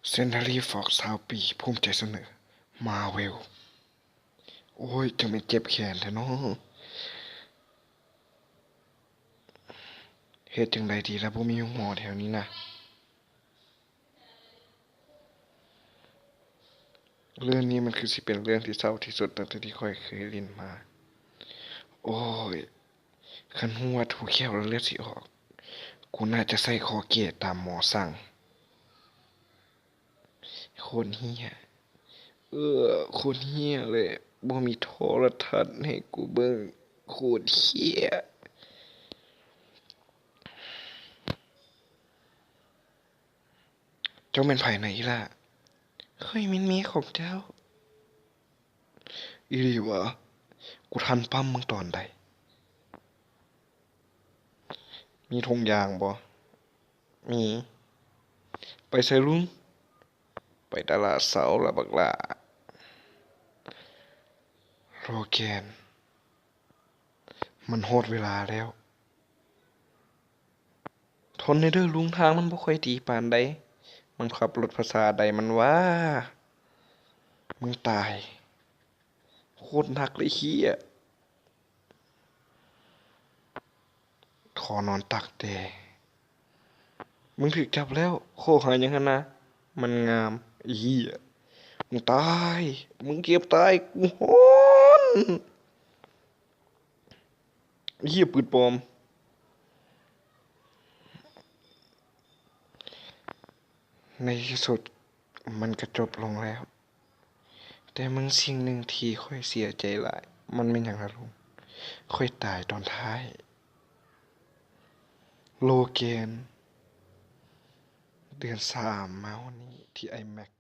เซนทารีฟอก20 ปีภูมิใจเสนอมาเวลโอ้ยจะไม่เจ็บแขนแท้เนาะเฮ็ดจังไดดีล่ะบ่มีหมอแถวนี้นะเรื่องนี้มันคือสิเป็นเรื่องที่เศร้าที่สุดตั้งแต่ที่ข้อยเคยเล่นมาโอ้ยคันฮู้ว่าถูกแควแล้วเลือดสิออกกูน่าจะใส่คอเกตตามหมอสั่งโคตรเหี้ยโคตรเหี้ยเลยบ่มีโทรทัศน์ให้กูเบิ่งโคตรเหี้ยเจ้าแม่นไผไหนล่ะเฮ้ยมินมีของเจ้าอีหลีวะกูทันปั๊มมึงตอนใดมีธงยางบ่มีไปไสลุงไปตลาดเสาละบักหล่าโลแกนมันฮอดเวลาแล้วทนเด้อลุงทางมันบ่ค่อยดีปานใดมันขับรถภาษาใดมันว่ามึงตายโคตรหนักเลยเหี้ยขอนอนตักแดมึงถูกจับแล้วโคหาหยังหั่นนะมันงามไอ้เหี้ยมึงตายมึงเก็บตายกูฮ้อนไอ้เหี้ยปืนปลอมในที่สุดมันก็จบลงแล้วแต่มึงสิ่งหนึ่งที่ข้อยเสียใจหลายมันแม่นหยังล่ะลุงข้อยตายตอนท้ายโลแกนเดือน3มาวันนี้ที่ IMAX